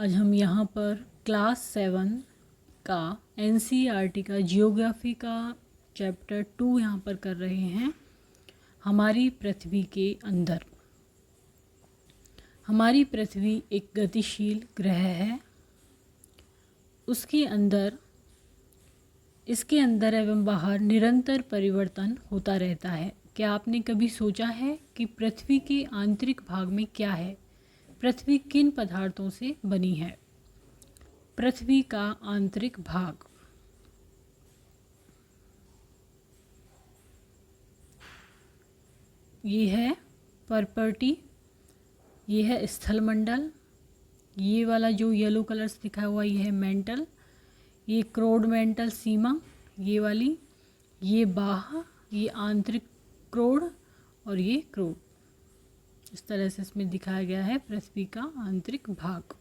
आज हम यहाँ पर क्लास 7 का एनसीईआरटी का जियोग्राफी का चैप्टर 2 यहाँ पर कर रहे हैं। हमारी पृथ्वी के अंदर। हमारी पृथ्वी एक गतिशील ग्रह है। इसके अंदर एवं बाहर निरंतर परिवर्तन होता रहता है। क्या आपने कभी सोचा है कि पृथ्वी के आंतरिक भाग में क्या है? पृथ्वी किन पदार्थों से बनी है? पृथ्वी का आंतरिक भाग। ये है परपर्टी, ये है स्थलमंडल, ये वाला जो येलो कलर से दिखा हुआ ये है मेंटल, ये क्रोड मेंटल सीमा, ये वाली, ये बाह, ये आंतरिक क्रोड और ये क्रोड। इस तरह से इसमें दिखाया गया है पृथ्वी का आंतरिक भाग।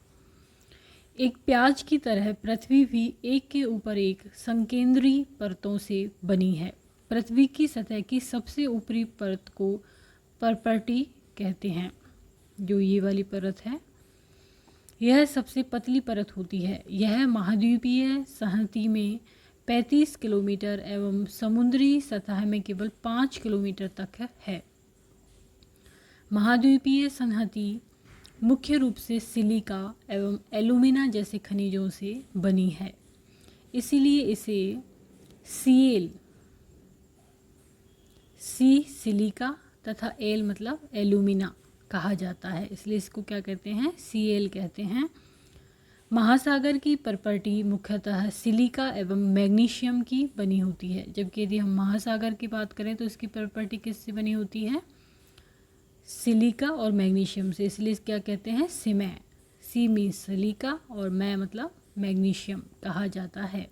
एक प्याज की तरह पृथ्वी भी एक के ऊपर एक संकेंद्री परतों से बनी है। पृथ्वी की सतह की सबसे ऊपरी परत को परपर्टी कहते हैं, जो ये वाली परत है। यह सबसे पतली परत होती है। यह महाद्वीपीय संहति में 35 किलोमीटर एवं समुद्री सतह में केवल 5 किलोमीटर तक है। महाद्वीपीय संहति मुख्य रूप से सिलिका एवं एल्यूमिना जैसे खनिजों से बनी है, इसीलिए इसे सीएल, सी सिलिका तथा एल मतलब एल्यूमिना कहा जाता है, इसलिए इसको क्या कहते हैं? सीएल कहते हैं। महासागर की परपर्टी मुख्यतः सिलिका एवं मैग्नीशियम की बनी होती है, जबकि यदि हम महासागर की बात करें तो इसकी परपर्टी किससे बनी होती है? सिलिका और मैग्नीशियम से, इसलिए क्या कहते हैं? सीमै। सी मीन्स सिलिका और मै मतलब मैग्नीशियम कहा जाता है।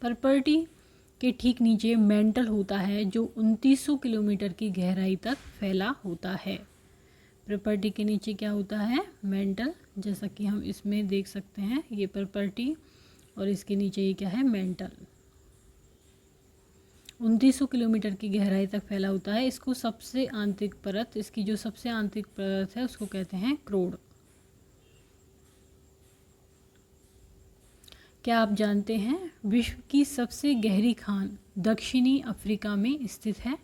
परपर्टी के ठीक नीचे मेंटल होता है, जो 2900 किलोमीटर की गहराई तक फैला होता है। परपर्टी के नीचे क्या होता है? मेंटल, जैसा कि हम इसमें देख सकते हैं, ये परपर्टी और इसके नीचे ये क्या है? मेंटल। 2900 किलोमीटर की गहराई तक फैला होता है। इसको सबसे आंतरिक परत, इसकी जो सबसे आंतरिक परत है उसको कहते हैं क्रोड। क्या आप जानते हैं विश्व की सबसे गहरी खान दक्षिणी अफ्रीका में स्थित है?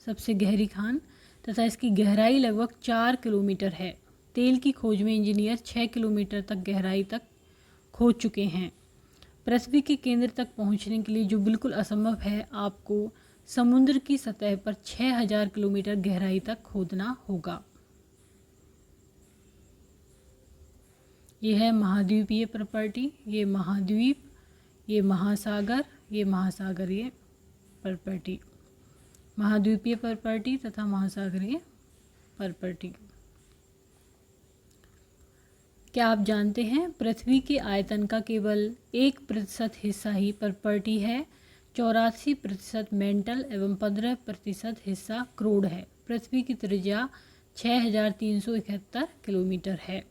सबसे गहरी खान, तथा इसकी गहराई लगभग 4 किलोमीटर है। तेल की खोज में इंजीनियर 6 किलोमीटर तक गहराई तक खोज चुके हैं। पृथ्वी के केंद्र तक पहुंचने के लिए, जो बिल्कुल असंभव है, आपको समुद्र की सतह पर 6000 किलोमीटर गहराई तक खोदना होगा। यह है महाद्वीपीय प्रॉपर्टी, ये महाद्वीप, ये महासागर, ये महासागरीय प्रॉपर्टी, महाद्वीपीय प्रॉपर्टी तथा महासागरीय प्रॉपर्टी। क्या आप जानते हैं पृथ्वी के आयतन का केवल 1% हिस्सा ही प्रॉपर्टी है? 84% मेंटल एवं 15% हिस्सा क्रोड है। पृथ्वी की त्रिज्या 6371 किलोमीटर है।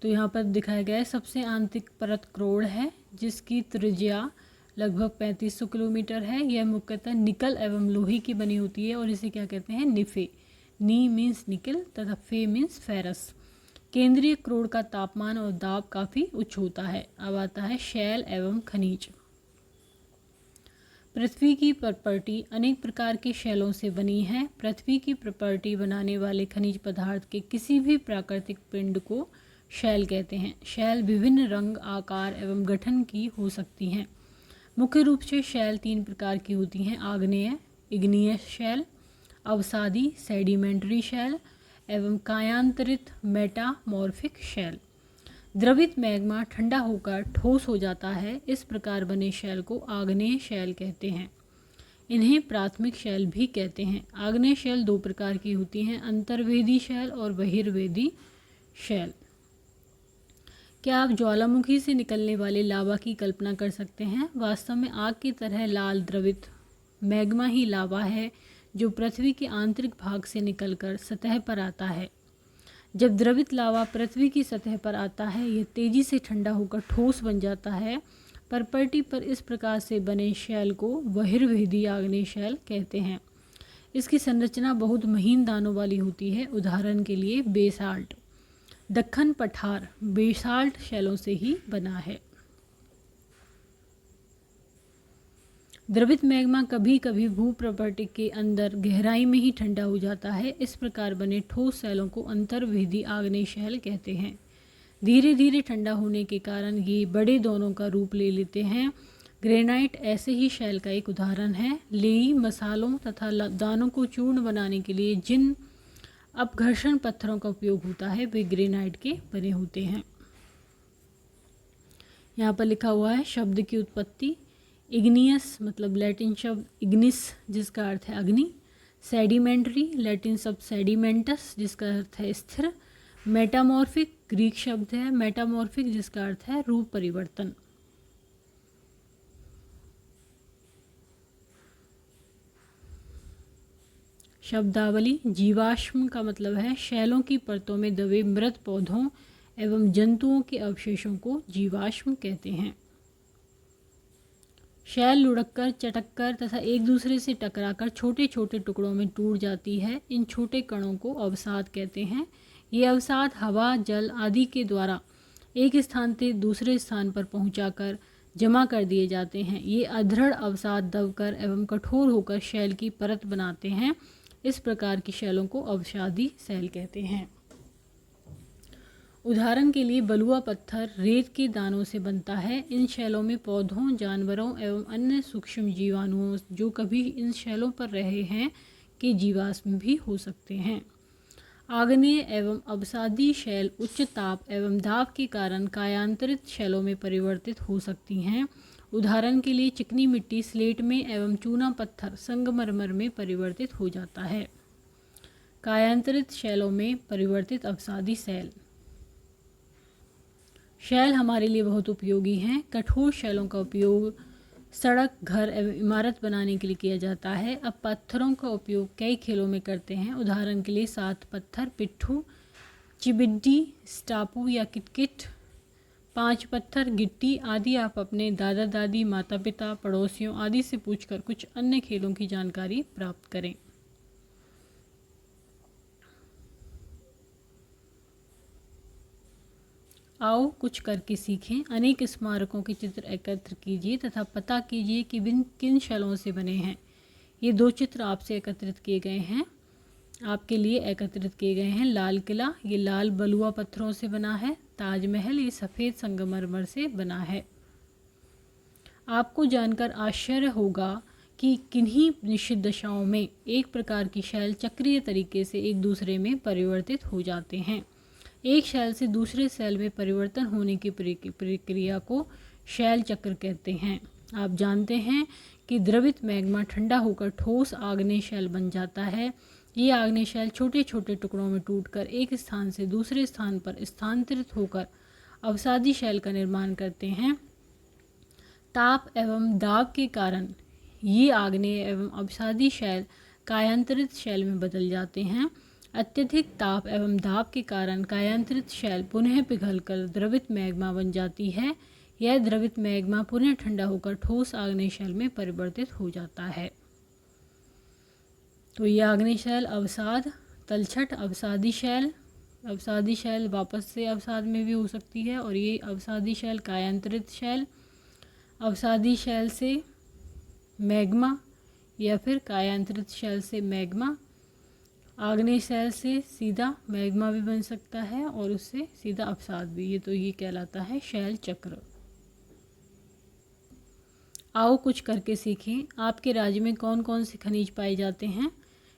तो यहाँ पर दिखाया गया है सबसे आंतरिक परत क्रोड है, जिसकी त्रिज्या लगभग 3500 किलोमीटर है। यह मुख्यतः निकल एवं लोहे की बनी होती है और इसे क्या कहते हैं? निफे। नी मीन्स निकल तथा फे मीन्स फेरस। केंद्रीय क्रोड का तापमान और दाब काफ़ी उच्च होता है। अब आता है शैल एवं खनिज। पृथ्वी की प्रॉपर्टी अनेक प्रकार के शैलों से बनी है। पृथ्वी की प्रॉपर्टी बनाने वाले खनिज पदार्थ के किसी भी प्राकृतिक पिंड को शैल कहते हैं। शैल विभिन्न रंग, आकार एवं गठन की हो सकती हैं। मुख्य रूप से शैल 3 प्रकार की होती हैं: आग्नेय, इग्नियस शैल, अवसादी सेडिमेंट्री शैल एवं कायांतरित मेटामॉर्फिक शैल। द्रवित मैग्मा ठंडा होकर ठोस हो जाता है। इस प्रकार बने शैल को आग्नेय शैल कहते हैं। इन्हें प्राथमिक शैल भी कहते हैं। आग्नेय शैल 2 प्रकार की होती हैं: अंतर्वेदी शैल और बहिर्वेदी शैल। क्या आप ज्वालामुखी से निकलने वाले लावा की कल्पना कर सकते हैं? वास्तव में आग की तरह लाल द्रवित मैग्मा ही लावा है, जो पृथ्वी के आंतरिक भाग से निकलकर सतह पर आता है। जब द्रवित लावा पृथ्वी की सतह पर आता है, यह तेजी से ठंडा होकर ठोस बन जाता है। प्रॉपर्टी पर इस प्रकार से बने शैल को बहिर्वेदी आग्नेय शैल कहते हैं। इसकी संरचना बहुत महीन दानों वाली होती है। उदाहरण के लिए बेसाल्ट। दक्कन पठार बेसाल्ट शैलों से ही बना है। द्रवित मैग्मा कभी कभी भूप्रपट्टी के अंदर गहराई में ही ठंडा हो जाता है। इस प्रकार बने ठोस शैलों को अंतर्वेदी आग्नेय शैल कहते हैं। धीरे धीरे ठंडा होने के कारण ये बड़े दोनों का रूप ले लेते हैं। ग्रेनाइट ऐसे ही शैल का एक उदाहरण है। लेई मसालों तथा दानों को चूर्ण बनाने के लिए जिन अपघर्षण पत्थरों का उपयोग होता है वे ग्रेनाइट के बने होते हैं। यहाँ पर लिखा हुआ है शब्द की उत्पत्ति। इग्नियस मतलब लैटिन शब्द इग्निस जिसका अर्थ है अग्नि। सेडिमेंट्री लैटिन शब्द सेडिमेंटस जिसका अर्थ है स्थिर। मेटामॉर्फिक ग्रीक शब्द है मेटामॉर्फिक जिसका अर्थ है रूप परिवर्तन। शब्दावली। जीवाश्म का मतलब है शैलों की परतों में दबे मृत पौधों एवं जंतुओं के अवशेषों को जीवाश्म कहते हैं। शैल लुढ़ककर चटककर तथा एक दूसरे से टकराकर छोटे छोटे टुकड़ों में टूट जाती है। इन छोटे कणों को अवसाद कहते हैं। ये अवसाद हवा जल आदि के द्वारा एक स्थान से दूसरे स्थान पर पहुंचाकर जमा कर दिए जाते हैं। ये अदृढ़ अवसाद दबकर एवं कठोर होकर शैल की परत बनाते हैं। इस प्रकार की शैलों को अवसादी शैल कहते हैं। उदाहरण के लिए बलुआ पत्थर रेत के दानों से बनता है। इन शैलों में पौधों जानवरों एवं अन्य सूक्ष्म जीवाणुओं जो कभी इन शैलों पर रहे हैं के जीवाश्म भी हो सकते हैं। आग्नेय एवं अवसादी शैल उच्च ताप एवं दाब के कारण कायांतरित शैलों में परिवर्तित हो सकती हैं। उदाहरण के लिए चिकनी मिट्टी स्लेट में एवं चूना पत्थर संगमरमर में परिवर्तित हो जाता है। कायांतरित शैलों में परिवर्तित अवसादी शैल। शैल हमारे लिए बहुत उपयोगी हैं। कठोर शैलों का उपयोग सड़क घर एवं इमारत बनाने के लिए किया जाता है। अब पत्थरों का उपयोग कई खेलों में करते हैं। उदाहरण के लिए सात पत्थर पिट्ठू चिबिड्डी स्टापू या किटकिट। पांच पत्थर गिट्टी आदि आप अपने दादा दादी माता पिता पड़ोसियों आदि से पूछकर कुछ अन्य खेलों की जानकारी प्राप्त करें। आओ कुछ करके सीखें। अनेक स्मारकों के चित्र एकत्र कीजिए तथा पता कीजिए कि किन शैलों से बने हैं। ये दो चित्र आपसे एकत्रित किए गए हैं आपके लिए एकत्रित किए गए हैं। लाल किला ये लाल बलुआ पत्थरों से बना है। ताजमहल ये सफ़ेद संगमरमर से बना है। आपको जानकर आश्चर्य होगा कि किन्हीं निश्चित दशाओं में एक प्रकार की शैल चक्रीय तरीके से एक दूसरे में परिवर्तित हो जाते हैं। एक शैल से दूसरे शैल में परिवर्तन होने की प्रक्रिया को शैल चक्र कहते हैं। आप जानते हैं कि द्रवित मैग्मा ठंडा होकर ठोस आग्नेय शैल बन जाता है। ये आग्नेय शैल छोटे छोटे टुकड़ों में टूटकर एक स्थान से दूसरे स्थान पर स्थानांतरित होकर अवसादी शैल का निर्माण करते हैं। ताप एवं दाब के कारण ये आग्नेय एवं अवसादी शैल कायांतरित शैल में बदल जाते हैं। अत्यधिक ताप एवं दाब के कारण कायांतरित शैल पुनः पिघलकर द्रवित मैग्मा बन जाती है। यह द्रवित मैग्मा पुनः ठंडा होकर ठोस आग्नेय शैल में परिवर्तित हो जाता है। तो ये आग्नेय शैल अवसाद तलछट अवसादी शैल वापस से अवसाद में भी हो सकती है। और ये अवसादी शैल कायांतरित शैल अवसादी शैल से मैग्मा या फिर कायांतरित शैल से मैग्मा। आग्नेय शैल से सीधा मैग्मा भी बन सकता है और उससे सीधा अवसाद भी। ये कहलाता है शैल चक्र। आओ कुछ करके सीखें। आपके राज्य में कौन कौन से खनिज पाए जाते हैं।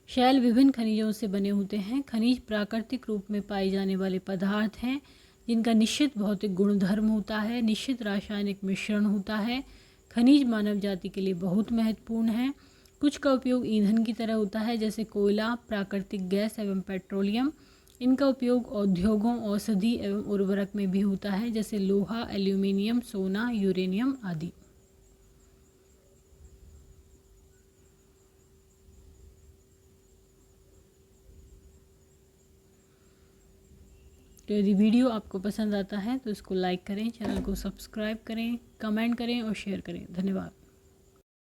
शैल विभिन्न खनिजों से बने होते हैं। खनिज प्राकृतिक रूप में पाए जाने वाले पदार्थ हैं जिनका निश्चित भौतिक गुणधर्म होता है, निश्चित रासायनिक मिश्रण होता है। खनिज मानव जाति के लिए बहुत महत्वपूर्ण है। कुछ का उपयोग ईंधन की तरह होता है जैसे कोयला प्राकृतिक गैस एवं पेट्रोलियम। इनका उपयोग उद्योगों औषधि एवं उर्वरक में भी होता है जैसे लोहा एल्यूमिनियम सोना यूरेनियम आदि। तो यदि वीडियो आपको पसंद आता है तो इसको लाइक करें, चैनल को सब्सक्राइब करें, कमेंट करें और शेयर करें। धन्यवाद।